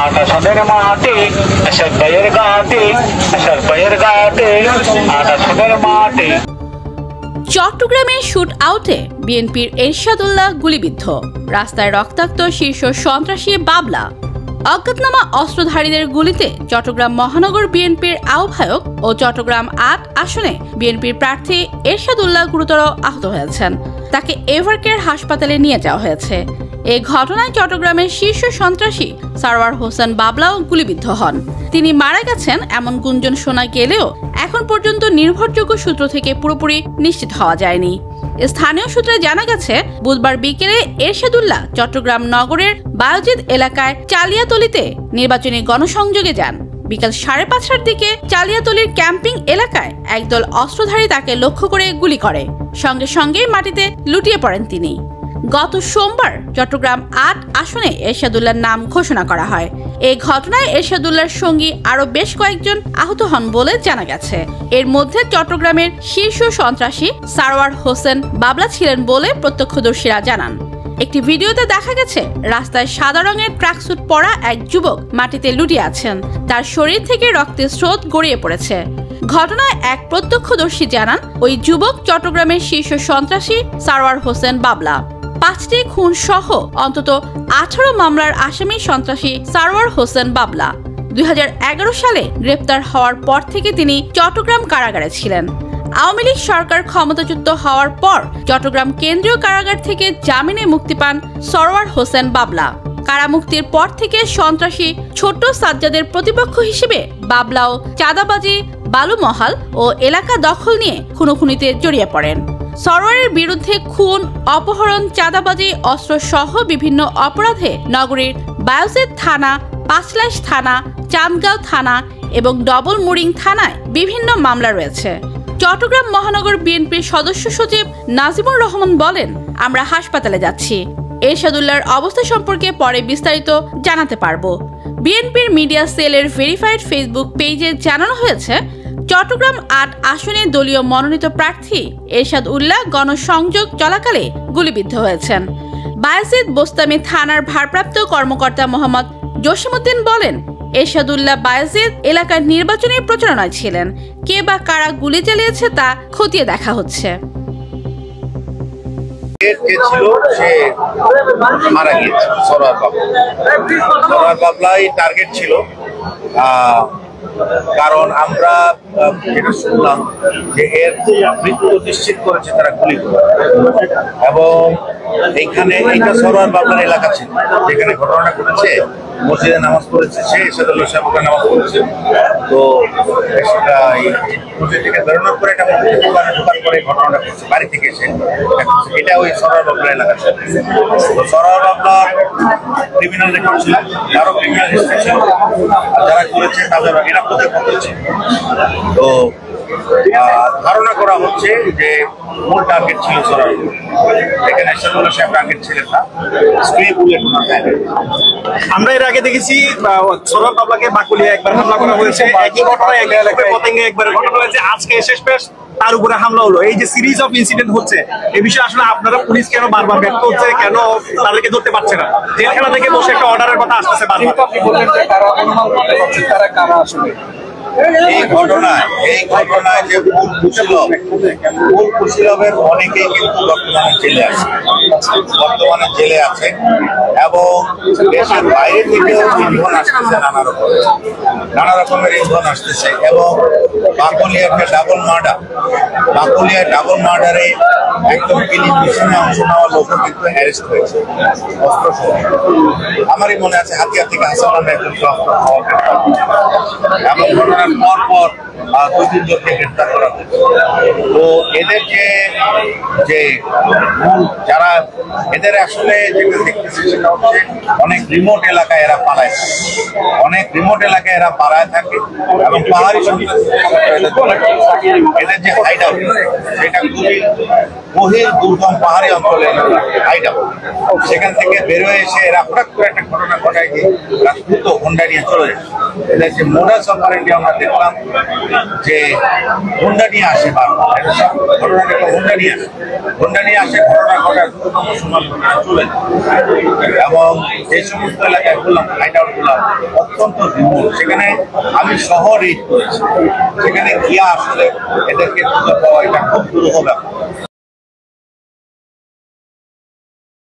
आटा सदर माटी सदर गाटी सदर गाटी आटा सदर माटी। চট্টগ্রামের শুট আউটে বিএনপির এরশাদুল্লাহ গুলিবিদ্ধ, রাস্তায় রক্তাক্ত শীর্ষ সন্ত্রাসী বাবলা। অজ্ঞাতনামা অস্ত্রধারীদের গুলিতে চট্টগ্রাম মহানগর বিএনপির আহ্বায়ক ও চট্টগ্রাম ৮ আসনে বিএনপির প্রার্থী এরশাদুল্লাহ গুরুতর আহত হয়েছেন। তাকে এভারকেয়ার হাসপাতালে নিয়ে যাওয়া হয়েছে। এই ঘটনায় চট্টগ্রামের শীর্ষ সন্ত্রাসী সারওয়ার হোসেন বাবলাও গুলিবিদ্ধ হন। তিনি মারা গেছেন এমন গুঞ্জন শোনা গেলেও এখন পর্যন্ত নির্ভরযোগ্য সূত্র থেকে পুরোপুরি নিশ্চিত হওয়া যায়নি। স্থানীয় সূত্রে জানা গেছে, বুধবার বিকেলে এরশাদুল্লাহ চট্টগ্রাম নগরের বায়োজিৎ এলাকায় চালিয়াতলিতে নির্বাচনী গণসংযোগে যান। বিকাল 5:30টার দিকে চালিয়াতলির ক্যাম্পিং এলাকায় একদল অস্ত্রধারী তাকে লক্ষ্য করে গুলি করে। সঙ্গে সঙ্গেই মাটিতে লুটিয়ে পড়েন তিনি। গত সোমবার চট্টগ্রাম ৮ আসনে এরশাদুল্লাহর নাম ঘোষণা করা হয়। এই ঘটনায় এরশাদুল্লাহর সঙ্গী আরও বেশ কয়েকজন আহত হন বলে জানা গেছে। এর মধ্যে চট্টগ্রামের শীর্ষ সন্ত্রাসী সারওয়ার হোসেন বাবলা ছিলেন বলে প্রত্যক্ষদর্শীরা জানান। একটি ভিডিওতে দেখা গেছে, রাস্তায় সাদা রঙের ট্র্যাকস্যুট পরা এক যুবক মাটিতে লুটিয়ে আছেন। তার শরীর থেকে রক্তের স্রোত গড়িয়ে পড়েছে। ঘটনায় এক প্রত্যক্ষদর্শী জানান, ওই যুবক চট্টগ্রামের শীর্ষ সন্ত্রাসী সারওয়ার হোসেন বাবলা। 5টি খুন সহ অন্তত 18 মামলার আসামি সন্ত্রাসী সারওয়ার হোসেন বাবলা। 2011 সালে গ্রেপ্তার হওয়ার পর থেকে তিনি চট্টগ্রাম কারাগারে ছিলেন। আওয়ামী লীগ সরকার ক্ষমতাচ্যুত হওয়ার পর চট্টগ্রাম কেন্দ্রীয় কারাগার থেকে জামিনে মুক্তি পান সারওয়ার হোসেন বাবলা। কারামুক্তির পর থেকে সন্ত্রাসী ছোট্ট সাজ্জাদের প্রতিপক্ষ হিসেবে বাবলাও চাঁদাবাজি, বালুমহাল ও এলাকা দখল নিয়ে খুনোখুনিতে জড়িয়ে পড়েন। সারওয়ারের বিরুদ্ধে খুন, অপহরণ, চাঁদাবাজি, অস্ত্র সহ বিভিন্ন অপরাধে নগরীর বায়োজিৎ থানা, পাঁচলাইশ থানা, চান্দগাঁও থানা এবং ডবল মুরিং থানায় বিভিন্ন মামলা রয়েছে। চট্টগ্রাম মহানগর বিএনপির সদস্য সচিব নাজিমুর রহমান বলেন, আমরা হাসপাতালে যাচ্ছি। এরশাদুল্লাহর অবস্থা সম্পর্কে পরে বিস্তারিত জানাতে পারবো। বিএনপির মিডিয়া সেলের ভেরিফাইড ফেসবুক পেজে জানানো হয়েছে, চট্টগ্রাম ৮ আসনে দলীয় মনোনীত প্রার্থী এরশাদুল্লাহ গণসংযোগ চলাকালে গুলিবিদ্ধ হয়েছেন। বায়েজিদ বোস্তামি থানার ভারপ্রাপ্ত কর্মকর্তা মোহাম্মদ জসিমউদ্দিন বলেন, এরশাদুল্লাহ বায়েজিদ এলাকার নির্বাচনী প্রচারণায় ছিলেন। কে বা কারা গুলি চালিয়েছে তা খতিয়ে দেখা হচ্ছে। মারা গিয়েছে সরওয়ার বাবলাই টার্গেট ছিল। কারণ আমরা যেটা শুনলাম যে এর মৃত্যু নিশ্চিত করেছে তারা গুলি করে, এবং এইখানে এইটা সরওয়ার বাবলার এলাকা ছিল যেখানে ঘটনাটা ঘটেছে। মসজিদে নামাজ পড়েছে সে, এরশাদুল্লাহ সাহেব নামাজ পড়েছে। তো মসজিদ থেকে বেরোনোর পরে এটা দোকানে ঢোকার পরে ঘটনাটা ঘটছে, বাড়ি থেকে এসে এটা ওই সরওয়ার বাবলার এলাকা ছিল। তো সরওয়ার বাবলার ক্রিমিনাল রেকর্ড ছিল, আরো ক্রিমিনাল হিস্ট্রি ছিল, যারা করেছে তাদের এরা কোথায় ঘটেছে। তো ধারণা করা হচ্ছে যে মূল টার্গেট ছিল সরওয়ার, এখানে এরশাদুল্লাহ সাহেব টার্গেট ছিলেন না। আমরা এর আগে দেখেছি সরওয়ার বাবলাকে বাকুলিয়া একবার হামলা করা হয়েছে, একই ঘটনা পতেঙ্গে একবার ঘটনা হয়েছে, আজকে শেষমেশ তার উপরে হামলা হলো। এই যে সিরিজ অফ ইনসিডেন্ট হচ্ছে, এই বিষয়ে আসলে আপনারা পুলিশ কেন বারবার ব্যর্থ হচ্ছে, কেন তাদেরকে ধরতে পারছে না? জেলখানা থেকে বসে একটা অর্ডারের কথা আসতেছে বারবার। তারা কারা আসলে এই ঘটনায় যে মূল কুশীলবের অনেকেই কিন্তু বর্তমানে জেলে আছে এবং দেশের বাইরে থেকেও ইন্ধন আসতেছে, নানা রকমের ইন্ধন আসতেছে। এবং বাকুলিয়াতে ডাবল মার্ডারে একদম কিলিং মিশনে অংশ নেওয়া লোক কিন্তু অ্যারেস্ট হয়েছে অস্ত্র সহ। আমারই মনে আছে হাতিয়ার থেকে হাসান একজন অস্ত্র এবং ঘটনার পর 2-3 জনকে গ্রেফতার করা হয়েছে। তো এদের যে মূল যারা এদের আসলে যেটা দেখতেছি সেটা হচ্ছে অনেক রিমোট এলাকায় এরা পালায় থাকে এবং পাহাড়ি এদের যে হাইড আউট সেটা খুবই গহীন দুর্গম পাহাড়ি অঞ্চলে হাইড আউট। সেখান থেকে বেরোয় এসে এরা হঠাৎ করে একটা ঘটনা ঘটায় যে দ্রুত হোন্ডা নিয়ে চলে যায়। এদের যে মোডাস অপারেন্ডি আমরা দেখলাম যে হোন্ডা নিয়ে আসে, ঘটনাটা হোন্ডা নিয়ে আসে ঘটনা ঘটার সময় চলে যায়। এবং যে সমস্ত এলাকায় বললাম হাইড আউট গুলো অত্যন্ত রিমোট, সেখানে আমি সহ রেড করেছি, সেখানে গিয়া আসলে এদেরকে খুঁজে পাওয়া এটা খুব দুরূহ ব্যাপার।